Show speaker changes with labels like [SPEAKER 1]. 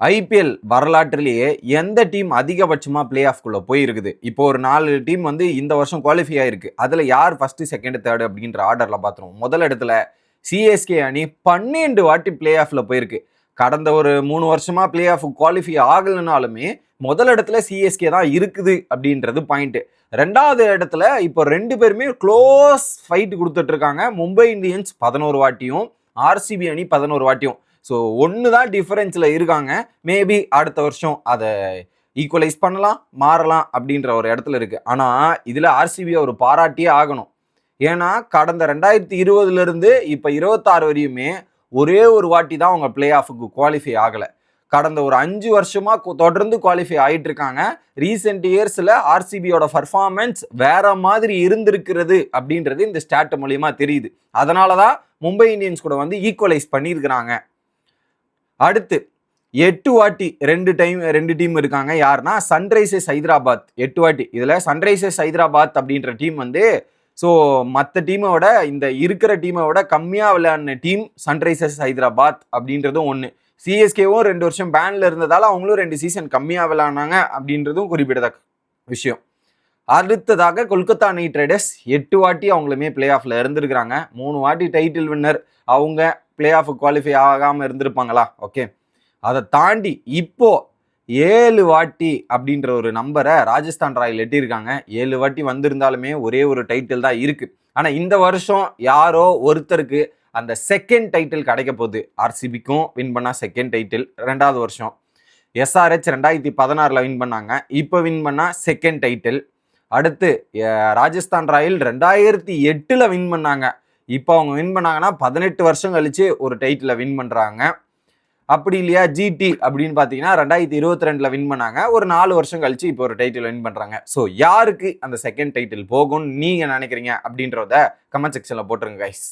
[SPEAKER 1] IPL வரலாற்றிலேயே எந்த team அதிகபட்சமாக பிளே ஆஃப்குள்ளே போயிருக்குது? இப்போ ஒரு 4 டீம் வந்து இந்த வருஷம் குவாலிஃபை ஆயிருக்கு. அதில் யார் ஃபர்ஸ்ட், செகண்ட், தேர்ட் அப்படின்ற ஆர்டரில் பார்த்துருவோம். முதல் இடத்துல சிஎஸ்கே அணி 12 வாட்டி பிளே ஆஃப்ல போயிருக்கு. கடந்த ஒரு 3 வருஷமா பிளே ஆஃப் குவாலிஃபை ஆகலைனாலுமே முதல் இடத்துல சிஎஸ்கே தான் இருக்குது அப்படின்றது பாயிண்ட். 2வது இடத்துல இப்போ 2 பேருமே க்ளோஸ் ஃபைட் கொடுத்துட்டு இருக்காங்க. மும்பை இந்தியன்ஸ் 11 வாட்டியும், ஆர்சிபி அணி 11 வாட்டியும். ஸோ ஒன்று தான் டிஃபரன்ஸில் இருக்காங்க. மேபி அடுத்த வருஷம் அதை ஈக்குவலைஸ் பண்ணலாம், மாறலாம் அப்படின்ற ஒரு இடத்துல இருக்குது. ஆனால் இதில் ஆர்சிபியை ஒரு பாராட்டியே ஆகணும். ஏன்னா கடந்த 2020 இப்போ 26 வரையுமே ஒரே ஒரு வாட்டி தான் அவங்க பிளே ஆஃபுக்கு குவாலிஃபை ஆகலை. கடந்த ஒரு 5 வருஷமா தொடர்ந்து குவாலிஃபை ஆகிட்டு இருக்காங்க. ரீசெண்ட் இயர்ஸில் ஆர்சிபியோட பர்ஃபார்மன்ஸ் வேற மாதிரி இருந்திருக்கிறது அப்படின்றது இந்த ஸ்டாட் மூலியமா தெரியுது. அதனால தான் மும்பை இந்தியன்ஸ் கூட வந்து ஈக்குவலைஸ் பண்ணியிருக்கிறாங்க. அடுத்து 8 வாட்டி 2 டீம் இருக்காங்க. யாருன்னா சன்ரைசர்ஸ் ஹைதராபாத் 8 வாட்டி. இதில் சன்ரைசர்ஸ் ஹைதராபாத் அப்படின்ற டீம் வந்து ஸோ மற்ற டீமை விட, இந்த இருக்கிற டீமை விட கம்மியாக விளையாடின டீம் சன்ரைசர்ஸ் ஹைதராபாத் அப்படின்றதும் ஒன்று. சிஎஸ்கேவும் 2 வருஷம் பேனில் இருந்ததால் அவங்களும் 2 சீசன் கம்மியாக விளையாடினாங்க அப்படின்றதும் குறிப்பிடத்தக்க விஷயம். அடுத்ததாக கொல்கத்தா நைட் ரைடர்ஸ் 8 வாட்டி அவங்களுமே பிளே ஆஃப்ல இருந்திருக்கிறாங்க. 3 வாட்டி டைட்டில் வின்னர். அவங்க பிளே ஆஃப் குவாலிஃபை ஆகாமல் இருந்திருப்பாங்களா? ஓகே, அதை தாண்டி இப்போ 7 வாட்டி அப்படின்ற ஒரு நம்பரை ராஜஸ்தான் ராயல் எட்டியிருக்காங்க. 7 வாட்டி வந்திருந்தாலுமே ஒரே ஒரு டைட்டில் தான் இருக்கு. ஆனால் இந்த வருஷம் யாரோ ஒருத்தருக்கு அந்த செகண்ட் டைட்டில் கிடைக்க போகுது. ஆர்சிபிக்கும் வின் பண்ணா செகண்ட் டைட்டில் 2வது வருஷம். எஸ்ஆர்ஹெச் 2016 வின் பண்ணாங்க. இப்போ வின் பண்ணா செகண்ட் டைட்டில். அடுத்து ராஜஸ்தான் ராயல் 2008 வின் பண்ணாங்க. இப்போ அவங்க வின் பண்ணாங்கன்னா 18 வருஷம் கழிச்சு ஒரு டைட்டில் வின் பண்ணுறாங்க. அப்படி இல்லையா ஜிடி அப்படின்னு பார்த்தீங்கன்னா 2022 வின் பண்ணாங்க. ஒரு 4 வருஷம் கழிச்சு இப்போ ஒரு டைட்டில் வின் பண்ணுறாங்க. ஸோ யாருக்கு அந்த செகண்ட் டைட்டில் போகும்னு நீங்கள் நினைக்கிறீங்க அப்படின்றத கமெண்ட் செக்ஷனில் போட்டுருங்க கைஸ்.